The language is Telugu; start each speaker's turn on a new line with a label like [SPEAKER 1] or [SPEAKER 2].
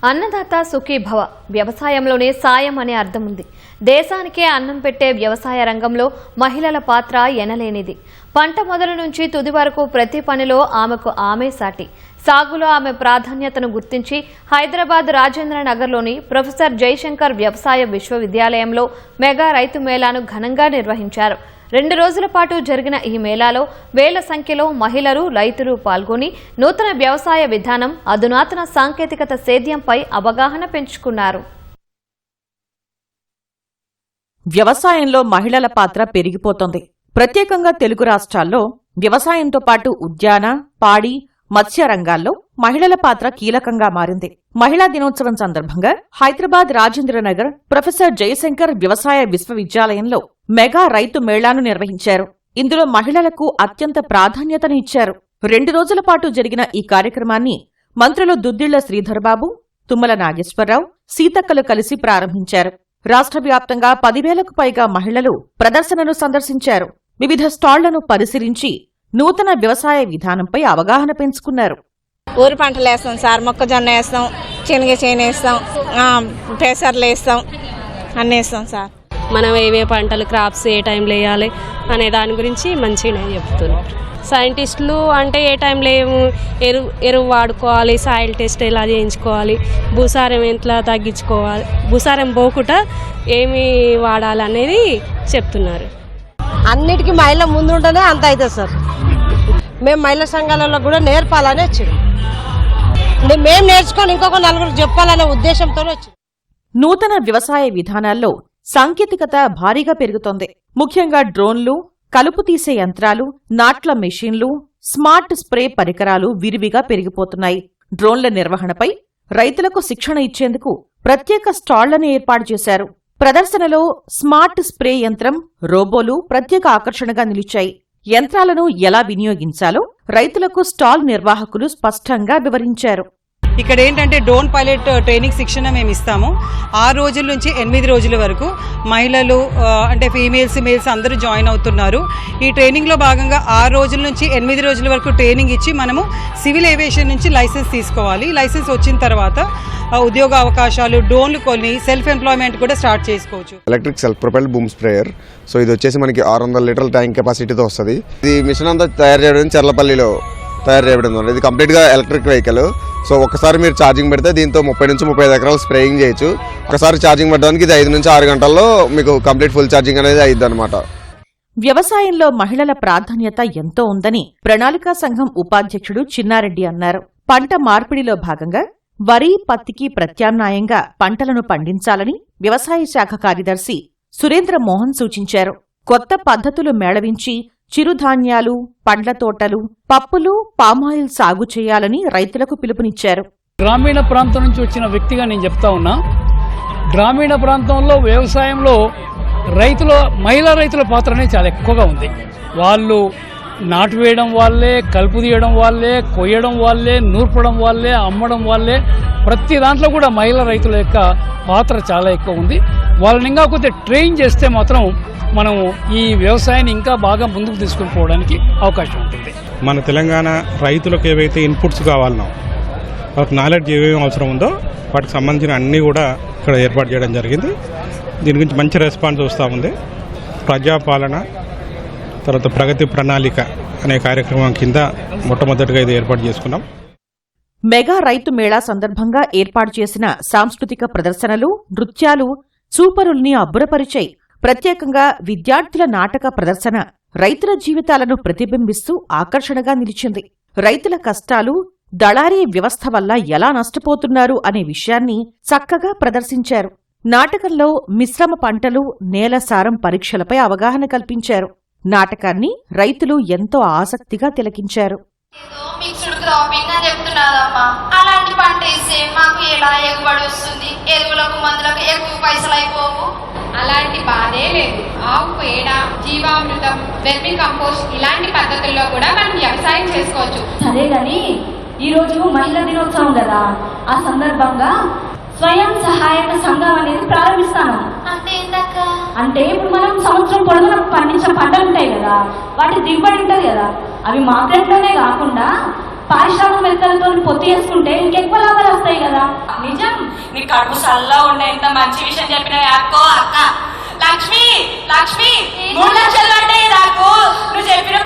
[SPEAKER 1] అన్నదాత సుఖీ భవ వ్యవసాయంలోనే సాయం అనే అర్థం ఉంది. దేశానికే అన్నం పెట్టే వ్యవసాయ రంగంలో మహిళల పాత్ర ఎనలేనిది. పంట మొదలు నుంచి తుది వరకు ప్రతి పనిలో ఆమెకు ఆమె సాటి. సాగులో ఆమె ప్రాధాన్యతను గుర్తించి హైదరాబాద్ రాజేంద్ర నగర్లోని ప్రొఫెసర్ జయశంకర్ వ్యవసాయ విశ్వవిద్యాలయంలో మెగా రైతు మేళాను ఘనంగా నిర్వహించారు. 2 రోజుల పాటు జరిగిన ఈ మేళాలో వేల సంఖ్యలో మహిళలు, రైతులు పాల్గొని నూతన వ్యవసాయ విధానం, అధునాతన సాంకేతికత సేద్యంపై అవగాహన పెంచుకున్నారు.
[SPEAKER 2] వ్యవసాయంలో మహిళల పాత్ర పెరిగిపోతోంది. ప్రత్యేకంగా తెలుగు రాష్ట్రాల్లో వ్యవసాయంతో పాటు ఉద్యాన, పాడి, మత్స్య రంగాల్లో మహిళల పాత్ర కీలకంగా మారింది. మహిళా దినోత్సవం సందర్భంగా హైదరాబాద్ రాజేంద్రనగర్ ప్రొఫెసర్ జయశంకర్ వ్యవసాయ విశ్వవిద్యాలయంలో మెగా రైతు మేళాను నిర్వహించారు. ఇందులో మహిళలకు అత్యంత ప్రాధాన్యతను ఇచ్చారు. 2 రోజుల పాటు జరిగిన ఈ కార్యక్రమాన్ని మంత్రులు దుద్దిళ్ల శ్రీధర్బాబు, తుమ్మల నాగేశ్వరరావు, సీతక్కలు కలిసి ప్రారంభించారు. రాష్ట్ర వ్యాప్తంగా 10,000కు పైగా మహిళలు ప్రదర్శనను సందర్శించారు. వివిధ స్టాళ్లను పరిశీలించి నూతన వ్యవసాయ విధానంపై అవగాహన పెంచుకున్నారు.
[SPEAKER 3] ఊరి పంటలు వేస్తాం సార్, మొక్కజొన్న వేస్తాం, శనగ చేను వేస్తాం, పెసర్లు వేస్తాం, అన్నీ వేస్తాం సార్.
[SPEAKER 4] మనం ఏవే పంటలు, క్రాప్స్ ఏ టైంలో వేయాలి అనే దాని గురించి మంచిగా చెప్తున్నారు. సైంటిస్టులు అంటే ఏ టైంలో ఎరువు వాడుకోవాలి, సాయిల్ టెస్ట్ ఎలా చేయించుకోవాలి, భూసారం ఎట్లా తగ్గించుకోవాలి, భూసారం పోకుండా ఏమి వాడాలనేది చెప్తున్నారు.
[SPEAKER 5] అన్నిటికీ మహిళ ముందుంటేనే అంత అవుతుంది సార్. మేము మహిళా సంఘాలలో కూడా నేర్పాలని వచ్చింది. మేము నేర్చుకొని ఇంకొక నలుగురికి చెప్పాలనే ఉద్దేశంతో వచ్చింది.
[SPEAKER 2] నూతన వ్యవసాయ విధానాల్లో సాంకేతికత భారీగా పెరుగుతోంది. ముఖ్యంగా డ్రోన్లు, కలుపు తీసే యంత్రాలు, నాట్ల మెషీన్లు, స్మార్ట్ స్ప్రే పరికరాలు విరివిగా పెరిగిపోతున్నాయి. డ్రోన్ల నిర్వహణపై రైతులకు శిక్షణ ఇచ్చేందుకు ప్రత్యేక స్టాళ్లను ఏర్పాటు చేశారు. ప్రదర్శనలో స్మార్ట్ స్ప్రే యంత్రం, రోబోలు ప్రత్యేక ఆకర్షణగా నిలిచాయి. యంత్రాలను ఎలా వినియోగించాలో రైతులకు స్టాల్ నిర్వాహకులు స్పష్టంగా వివరించారు.
[SPEAKER 6] ఇక్కడ ఏంటంటే డ్రోన్ పైలట్ ట్రైనింగ్ శిక్షణ మేము ఇస్తాము. 6 రోజుల నుంచి 8 రోజుల వరకు మహిళలు అంటే ఫీమేల్స్, మేల్స్ అందరూ జాయిన్ అవుతున్నారు. ఈ ట్రైనింగ్లో భాగంగా 6 రోజుల నుంచి 8 రోజుల వరకు ట్రైనింగ్ ఇచ్చి మనము సివిల్ ఏవియేషన్ నుంచి లైసెన్స్ తీసుకోవాలి. లైసెన్స్ వచ్చిన తర్వాత ఉద్యోగ అవకాశాలు, డ్రోన్లు కొని సెల్ఫ్ ఎంప్లాయ్మెంట్ కూడా స్టార్ట్ చేసుకోవచ్చు.
[SPEAKER 7] Electric self propelled boom sprayer. So ఇది వచ్చేసి మనకి 600 లీటర్ల ట్యాంక్ కెపాసిటీతో వస్తుంది. ఇది మిషన్ అంతా తయారు చేయడం చర్లపల్లిలో తయారు చేయడం. ఇది కంప్లీట్గా ఎలక్ట్రిక్ వెహికల్. సో ఒకసారి మీరు ఛార్జింగ్ పెడితే దీంతో 30 నుంచి 35 ఎకరాలు స్ప్రేయింగ్ చేయొచ్చు. ఒకసారి ఛార్జింగ్ పెట్టడానికి ఇది 5 నుంచి 6 గంటల్లో మీకు కంప్లీట్ ఫుల్ ఛార్జింగ్ అనేది అయ్యిద్ది అనమాట.
[SPEAKER 2] వ్యవసాయంలో మహిళల ప్రాధాన్యత ఎంతో ఉందని ప్రణాళికా సంఘం ఉపాధ్యక్షుడు చిన్నారెడ్డి అన్నారు. పంట మార్పిడిలో భాగంగా వరి, పత్తికి ప్రత్యామ్నాయంగా పంటలను పండించాలని వ్యవసాయ శాఖ కార్యదర్శి సురేంద్ర మోహన్ సూచించారు. కొత్త పద్ధతులు మేళవించి చిరుధాన్యాలు, పండ్ల తోటలు, పప్పులు, పామాయిల్ సాగు చేయాలని రైతులకు పిలుపునిచ్చారు.
[SPEAKER 8] గ్రామీణ ప్రాంతం నుంచి వచ్చిన వ్యక్తిగా నేను చెప్తా ఉన్నా, గ్రామీణ ప్రాంతంలో వ్యవసాయంలో మహిళా రైతుల పాత్రనే చాలా ఎక్కువగా ఉంది. వాళ్ళు నాటు వేయడం వాళ్ళే, కలుపు తీయడం వాళ్ళే, కొయ్యడం వాళ్ళే, నూర్పడం వాళ్ళే, అమ్మడం వాళ్ళే, ప్రతి దాంట్లో కూడా మహిళా రైతుల యొక్క పాత్ర చాలా ఎక్కువ ఉంది. వాళ్ళని ఇంకా కొద్దిగా ట్రైన్ చేస్తే మాత్రం మనం ఈ వ్యవసాయాన్ని ఇంకా బాగా ముందుకు తీసుకుని పోవడానికి అవకాశం ఉంటుంది.
[SPEAKER 9] మన తెలంగాణ రైతులకు ఏవైతే ఇన్పుట్స్ కావాలనో, వాళ్ళకి నాలెడ్జ్ ఏమేమి అవసరం ఉందో వాటికి సంబంధించిన అన్నీ కూడా ఇక్కడ ఏర్పాటు చేయడం జరిగింది. దీని గురించి మంచి రెస్పాన్స్ వస్తూ ఉంది. ప్రజాపాలన, తర్వాత ప్రగతి ప్రణాళిక అనే కార్యక్రమం కింద మొట్టమొదటిగా ఇది ఏర్పాటు చేసుకున్నాం.
[SPEAKER 2] మెగా రైతు మేళా సందర్భంగా ఏర్పాటు చేసిన సాంస్కృతిక ప్రదర్శనలు, నృత్యాలు చూపరుల్ని అబ్బురపరిచాయి. ప్రత్యేకంగా విద్యార్థుల నాటక ప్రదర్శన రైతుల జీవితాలను ప్రతిబింబిస్తూ ఆకర్షణగా నిలిచింది. రైతుల కష్టాలు, దళారీ వ్యవస్థ వల్ల ఎలా నష్టపోతున్నారు అనే విషయాన్ని చక్కగా ప్రదర్శించారు. నాటకంలో మిశ్రమ పంటలు, నేల సారం పరీక్షలపై అవగాహన కల్పించారు. నాటకాన్ని రైతులు ఎంతో ఆసక్తిగా తిలకించారు.
[SPEAKER 10] మిక్స్డ్ క్రాపింగ్ అని చెప్తున్నారమ్మా. అలాంటి పంట వేస్తే మాకు ఎలా ఎగుబడి వస్తుంది? ఎరువులకు, మందులకు ఎక్కువ పైసలు అయిపోవు.
[SPEAKER 11] అలాంటి బాధే లేదు. ఆవు పేడ, జీవామృతం, వెర్మి కంపోస్ట్ ఇలాంటి పద్ధతుల్లో కూడా మనం వ్యవసాయం చేసుకోవచ్చు.
[SPEAKER 12] సరే గాని ఈరోజు మహిళా దినోత్సవం కదా, ఆ సందర్భంగా స్వయం సహాయక సంఘం అనేది ప్రారంభిస్తాను. అంటే ఇప్పుడు మనం సంవత్సరం పొడవునా పండించిన పంటలు ఉంటాయి కదా, వాటి దిగుబడి ఉంటుంది కదా, అవి మార్కెట్లోనే కాకుండా పారిశ్రామికవేత్తలతో పొత్తు చేసుకుంటే ఇంకెక్కువ లాభాలు వస్తాయి కదా.
[SPEAKER 11] నిజం.
[SPEAKER 12] కడుపు సల్లా ఉండే ఎంత మంచి విషయం చెప్పిన అక్క లక్ష్మి 3 లక్షలు పడ్డాయి నాకు నువ్వు చెప్పిన